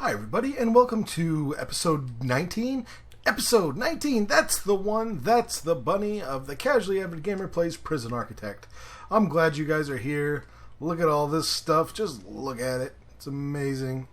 Hi, everybody, and welcome to episode 19. Episode 19, that's the one, that's the bunny of the Casually Avid Gamer Plays Prison Architect. I'm glad you guys are here. Look at all this stuff. Just look at it. It's amazing.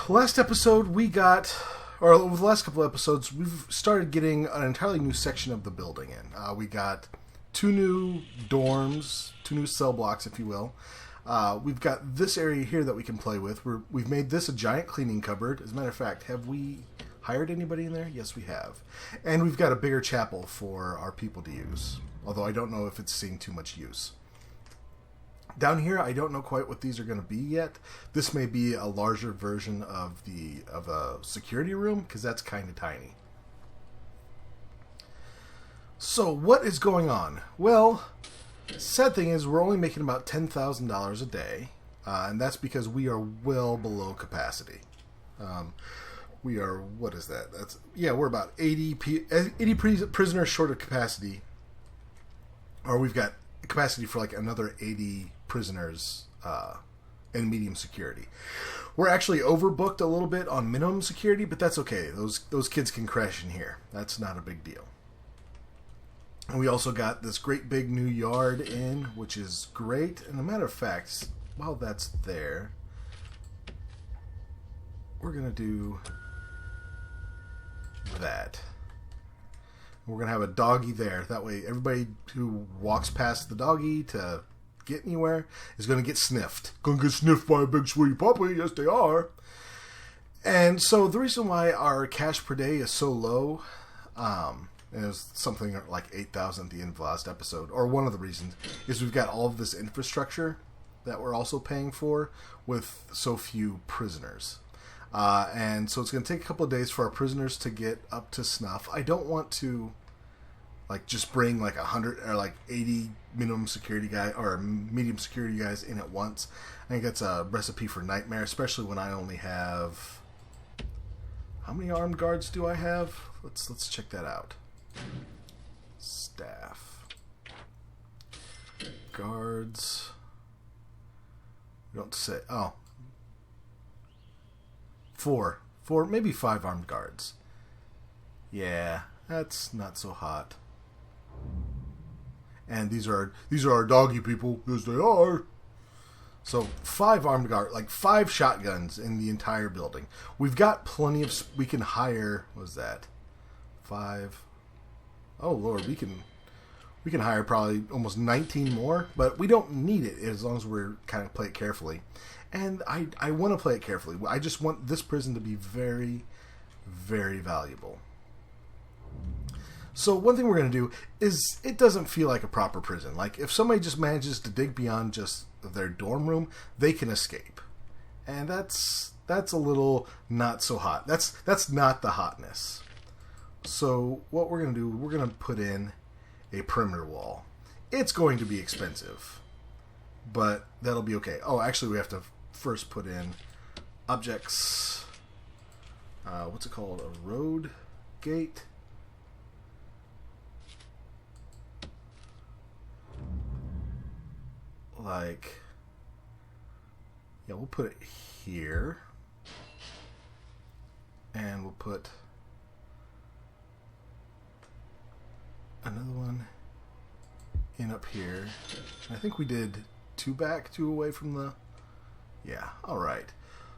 Last episode, over the last couple episodes, we've started getting an entirely new section of the building in. We got two new dorms, two new cell blocks, if you will. We've got this area here that we can play with. We've made this a giant cleaning cupboard. As a matter of fact, have we hired anybody in there? Yes, we have. And we've got a bigger chapel for our people to use. Although I don't know if it's seeing too much use. Down here, I don't know quite what these are going to be yet. This may be a larger version of a security room, because that's kind of tiny. So, what is going on? Well, sad thing is, we're only making about $10,000 a day, and that's because we are well below capacity. We are, what is that? We're about 80 prisoners short of capacity, or we've got capacity for like another 80 prisoners in medium security. We're actually overbooked a little bit on minimum security, but that's okay. Those kids can crash in here. That's not a big deal. And we also got this great big new yard in, which is great. And a matter of fact, while that's there, we're going to do that. We're going to have a doggy there. That way everybody who walks past the doggy to get anywhere is going to get sniffed. Going to get sniffed by a big sweetie puppy. Yes, they are. And so the reason why our cash per day is so low, and it was something like 8,000 at the end of the last episode, or one of the reasons, is we've got all of this infrastructure that we're also paying for with so few prisoners. And so it's going to take a couple of days for our prisoners to get up to snuff. I don't want to just bring 100 or 80 minimum security guy or medium security guys in at once. I think that's a recipe for nightmare, especially when I only have... How many armed guards do I have? Let's check that out. Staff. Guards. We don't say... Oh. 4, maybe 5 armed guards. Yeah, that's not so hot. And these are our doggy people. Yes, they are. So 5 armed guards, 5 shotguns in the entire building. We've got plenty of. We can hire. What was that? 5. Oh Lord, we can hire probably almost 19 more, but we don't need it as long as we're kind of play it carefully. And I want to play it carefully. I just want this prison to be very, very valuable. So one thing we're going to do is, it doesn't feel like a proper prison. If somebody just manages to dig beyond just their dorm room, they can escape. And that's a little not so hot. That's not the hotness. So what we're going to do, we're going to put in a perimeter wall. It's going to be expensive, but that'll be okay. Oh, actually we have to first put in objects. What's it called? A road gate? We'll put it here. And we'll put another one in up here. I think we did 2 back, 2 away from the... Yeah, alright.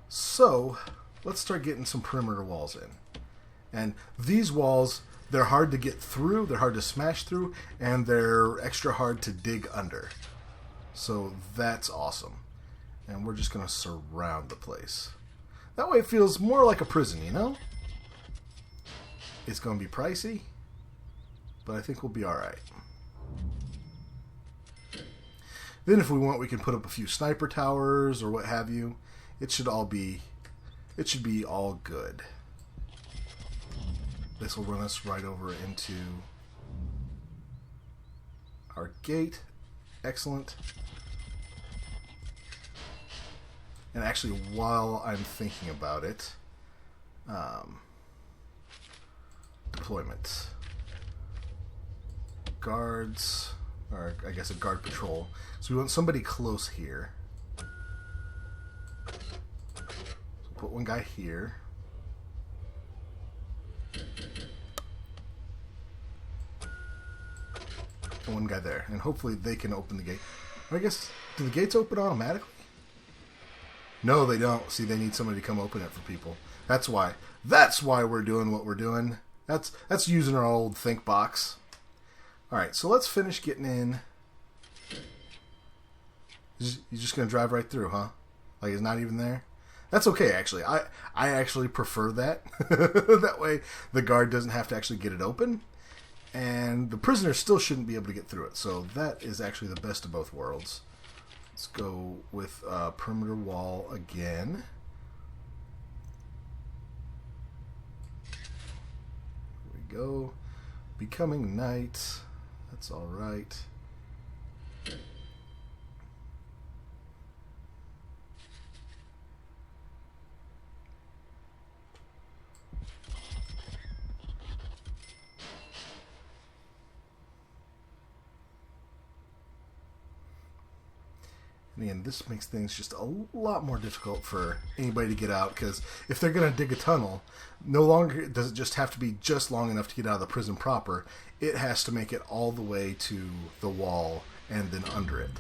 So, let's start getting some perimeter walls in. And these walls, they're hard to get through, they're hard to smash through, and they're extra hard to dig under. So that's awesome. And we're just going to surround the place. That way it feels more like a prison, you know? It's going to be pricey, but I think we'll be alright. Then if we want, we can put up a few sniper towers or what have you. It should be all good. This will run us right over into our gate. Excellent. And actually, while I'm thinking about it, deployment. Guards, or I guess a guard patrol. So we want somebody close here. put one guy here. And one guy there. And hopefully they can open the gate. Or I guess, do the gates open automatically? No, they don't. See, they need somebody to come open it for people. That's why. That's why we're doing what we're doing. That's using our old think box. Alright, so let's finish getting in. You're just going to drive right through, huh? Like it's not even there? That's okay, actually. I actually prefer that. That way the guard doesn't have to actually get it open. And the prisoner still shouldn't be able to get through it. So that is actually the best of both worlds. Let's go with perimeter wall again. Here we go. Becoming night. That's all right. And again, this makes things just a lot more difficult for anybody to get out, because if they're going to dig a tunnel, no longer does it just have to be just long enough to get out of the prison proper. It has to make it all the way to the wall and then under it.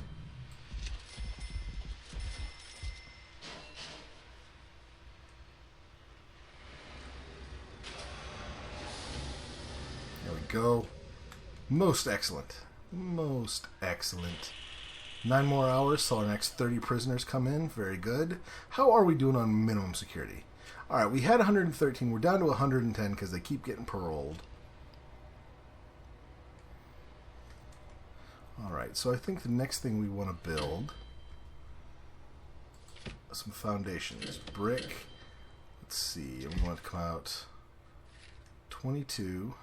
There we go. Most excellent. Most excellent. 9 more hours till our next 30 prisoners come in. Very good. How are we doing on minimum security? Alright, we had 113. We're down to 110 because they keep getting paroled. Alright, so I think the next thing we want to build some foundations. Brick. Let's see. We want to come out 22.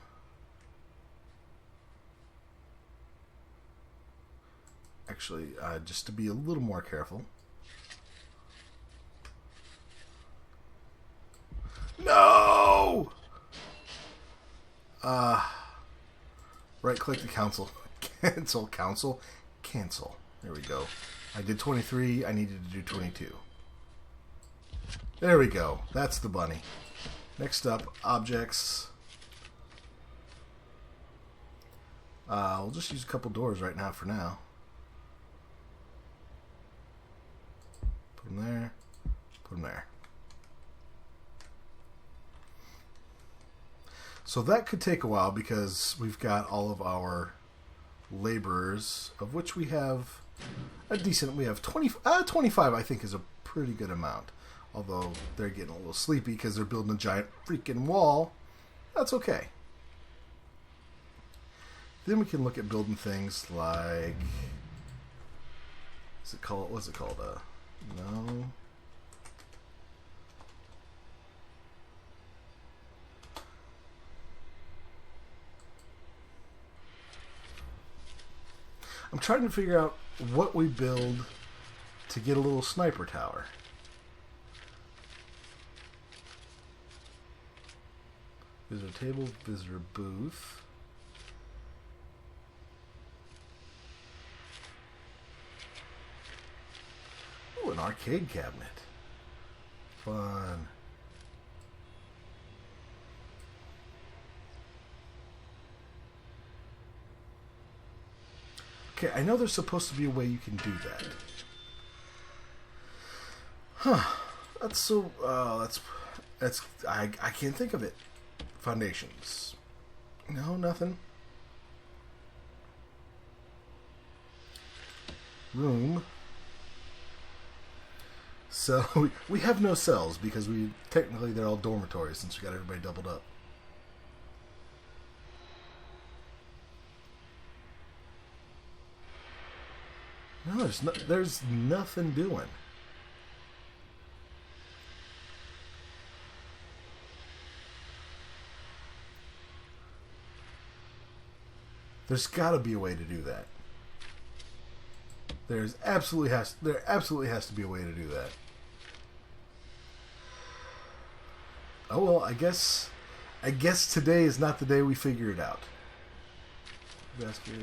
Actually, just to be a little more careful. No! Right-click the council. Cancel. Council. Cancel. There we go. I did 23. I needed to do 22. There we go. That's the bunny. Next up, objects. We'll just use a couple doors right now for now. Put them there. Put them there. So that could take a while because we've got all of our laborers, of which we have a decent. We have 25. I think is a pretty good amount. Although they're getting a little sleepy because they're building a giant freaking wall. That's okay. Then we can look at building things like. What's it called? No. I'm trying to figure out what we build to get a little sniper tower. Visitor table, visitor booth. Ooh, an arcade cabinet. Fun. Okay, I know there's supposed to be a way you can do that. Huh. That's so, I can't think of it. Foundations. No, nothing. Room. So, we have no cells because technically they're all dormitories since we got everybody doubled up. No, there's nothing doing. There's got to be a way to do that. There absolutely has to be a way to do that. Oh well, I guess today is not the day we figure it out. Basket.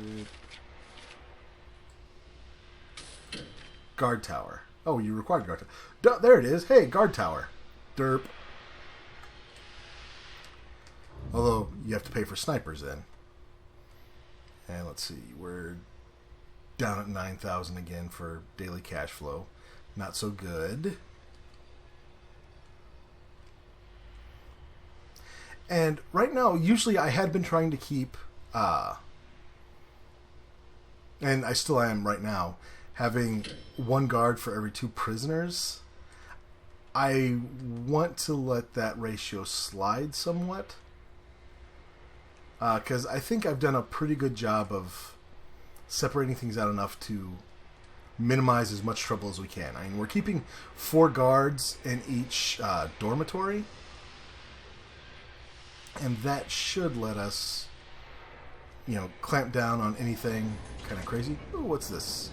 Guard tower. Oh, you required guard tower. There it is. Hey, guard tower. Derp. Although, you have to pay for snipers then. And let's see, we're down at 9,000 again for daily cash flow. Not so good. And right now, usually I had been trying to keep, and I still am right now, having one guard for every 2 prisoners. I want to let that ratio slide somewhat. Because I think I've done a pretty good job of separating things out enough to minimize as much trouble as we can. I mean, we're keeping 4 guards in each dormitory. And that should let us, you know, clamp down on anything kind of crazy. Ooh, what's this?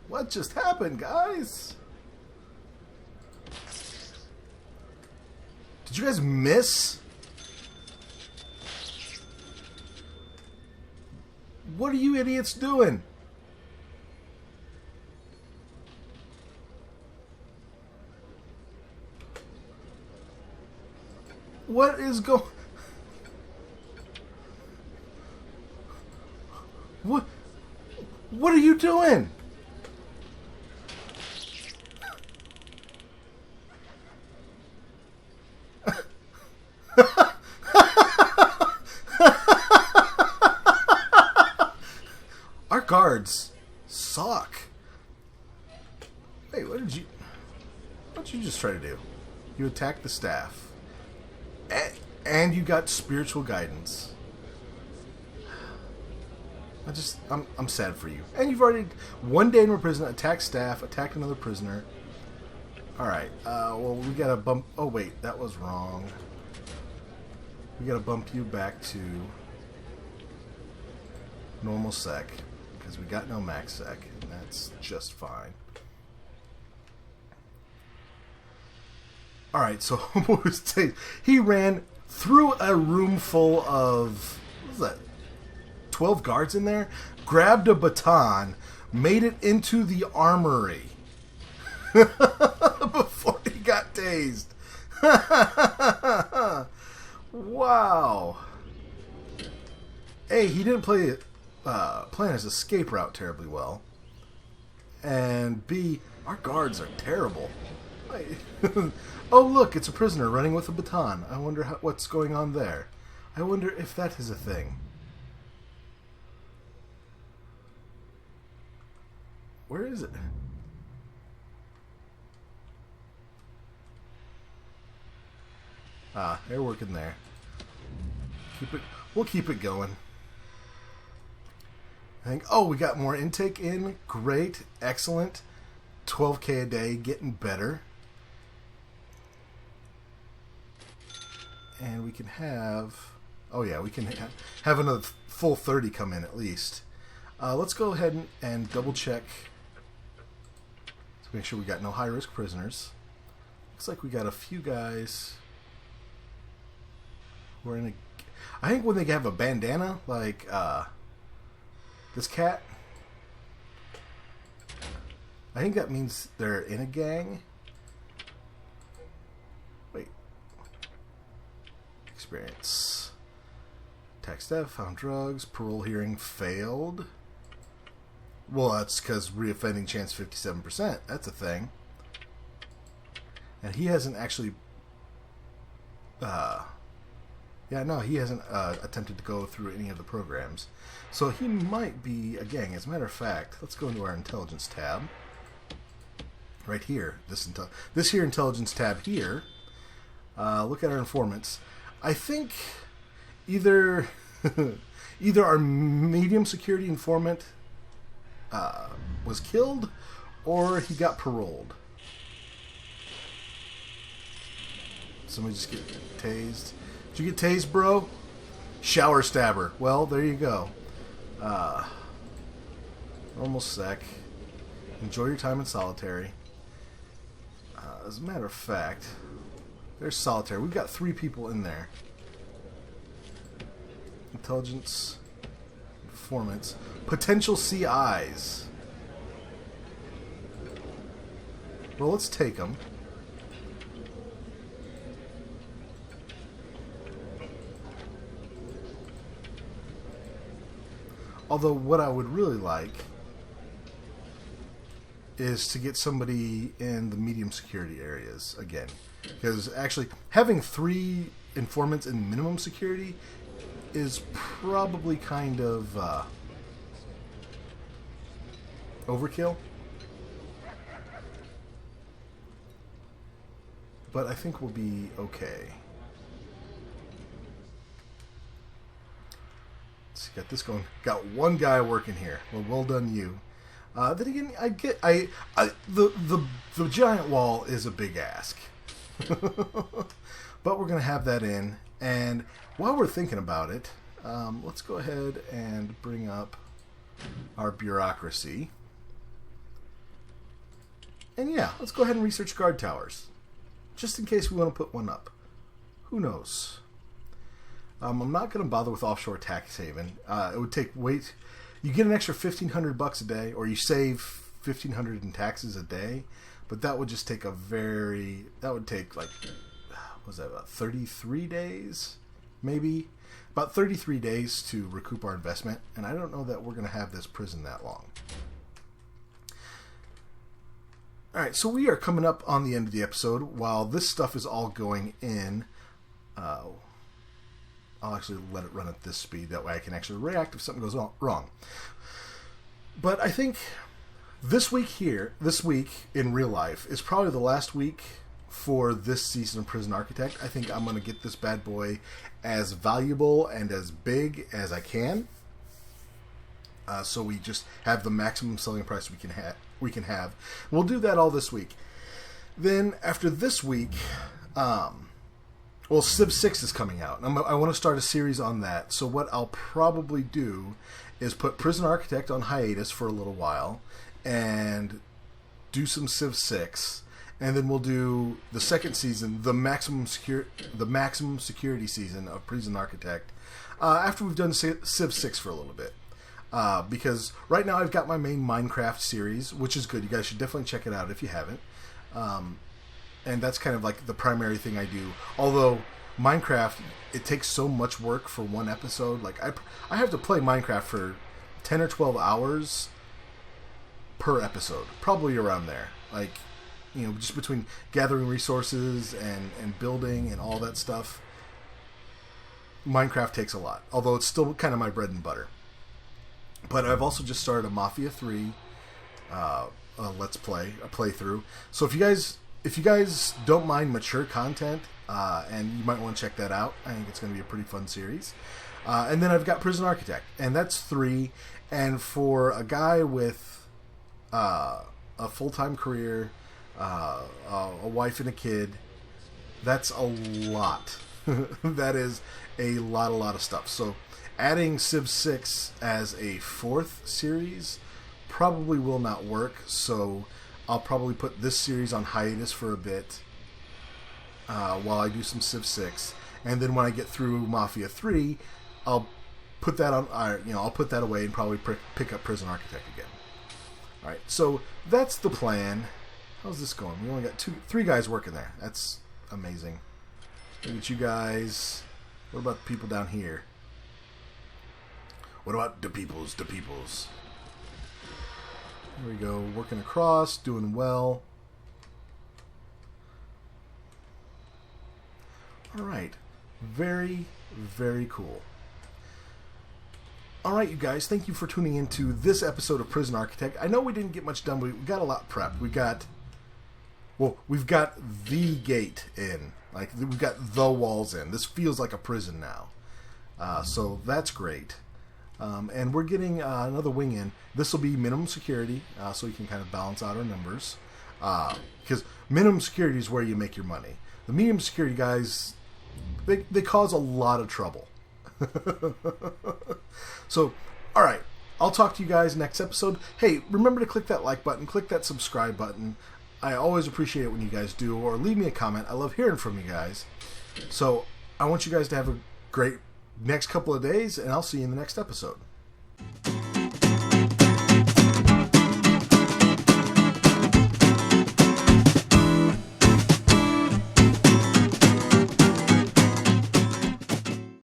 What just happened, guys? Did you guys miss? What are you idiots doing? What is going... What are you doing? Our guards suck. Hey, what did you just try to do? You attacked the staff. And you got spiritual guidance. I'm sad for you. And you've already, one day in prison, attacked staff, attacked another prisoner. Alright, well, we gotta bump... Oh, wait, that was wrong. We gotta bump you back to normal sec, because we got no max sec, and that's just fine. Alright, so he ran through a room full of, what was that, 12 guards in there, grabbed a baton, made it into the armory before he got tased. Wow. A, he didn't plan his escape route terribly well. And B, our guards are terrible. Oh, look, it's a prisoner running with a baton. I wonder what's going on there. I wonder if that is a thing. Where is it? Ah, they're working there. We'll keep it going. I think, oh, we got more intake in. Great. Excellent. 12K a day, getting better. And we can have... Oh, yeah, we can have another full 30 come in at least. Let's go ahead and double-check to make sure we got no high-risk prisoners. Looks like we got a few guys who are in a... I think when they have a bandana, like this cat, I think that means they're in a gang. Wait. Experience. Tax theft, found drugs, parole hearing failed. Well, that's because reoffending chance 57%. That's a thing. And he hasn't actually... Yeah, no, he hasn't attempted to go through any of the programs. So he might be a gang. As a matter of fact, let's go into our intelligence tab. Right here. This here intelligence tab here. Look at our informants. I think either our medium security informant was killed or he got paroled. Somebody just get tased. Did you get tased, bro? Shower stabber. Well, there you go. Normal sec. Enjoy your time in solitary. As a matter of fact, there's solitary. We've got 3 people in there. Intelligence, performance, potential CIs. Well, let's take them. Although what I would really like is to get somebody in the medium security areas again. Because actually, having 3 informants in minimum security is probably kind of overkill. But I think we'll be okay. Let's see, got this going. Got one guy working here. Well done, you. Then again, the giant wall is a big ask. But we're going to have that in. And while we're thinking about it, let's go ahead and bring up our bureaucracy. And yeah, let's go ahead and research guard towers. Just in case we want to put one up. Who knows? I'm not going to bother with offshore tax haven. It would take you get an extra $1,500 a day, or you save $1,500 in taxes a day, but that would just take that would take like, what was that, about 33 days? Maybe? About 33 days to recoup our investment, and I don't know that we're going to have this prison that long. Alright, so we are coming up on the end of the episode. While this stuff is all going in, I'll actually let it run at this speed. That way I can actually react if something goes wrong. But I think this week in real life, is probably the last week for this season of Prison Architect. I think I'm going to get this bad boy as valuable and as big as I can. So we just have the maximum selling price we can have. We'll do that all this week. Then after this week, Civ 6 is coming out. I want to start a series on that. So what I'll probably do is put Prison Architect on hiatus for a little while and do some Civ 6, and then we'll do the second season, the maximum security season of Prison Architect, after we've done Civ 6 for a little bit. Because right now I've got my main Minecraft series, which is good. You guys should definitely check it out if you haven't. And that's kind of like the primary thing I do. Although Minecraft, it takes so much work for one episode. Like I have to play Minecraft for 10 or 12 hours per episode, probably around there. Like, you know, just between gathering resources and building and all that stuff, Minecraft takes a lot. Although it's still kind of my bread and butter. But I've also just started a Mafia 3 Let's Play, a playthrough. So if you guys don't mind mature content, and you might want to check that out, I think it's going to be a pretty fun series. And then I've got Prison Architect, and that's 3. And for a guy with a full-time career, a wife and a kid, that's a lot. That is a lot of stuff. So adding Civ 6 as a 4th series probably will not work, so I'll probably put this series on hiatus for a bit while I do some Civ 6, and then when I get through Mafia 3, I'll put that on. I'll put that away and probably pick up Prison Architect again. All right, so that's the plan. How's this going? We only got 3 guys working there. That's amazing. Look at you guys. What about the people down here? What about the peoples? The peoples. There we go. Working across, doing well. All right. Very, very cool. All right, you guys. Thank you for tuning into this episode of Prison Architect. I know we didn't get much done, but we got a lot prepped. We've got the gate in. Like, we've got the walls in. This feels like a prison now. So that's great. And we're getting another wing in. This will be minimum security, so we can kind of balance out our numbers. Because minimum security is where you make your money. The medium security guys, they cause a lot of trouble. So, all right. I'll talk to you guys next episode. Hey, remember to click that like button, click that subscribe button. I always appreciate it when you guys do, or leave me a comment. I love hearing from you guys. So, I want you guys to have a great next couple of days, and I'll see you in the next episode.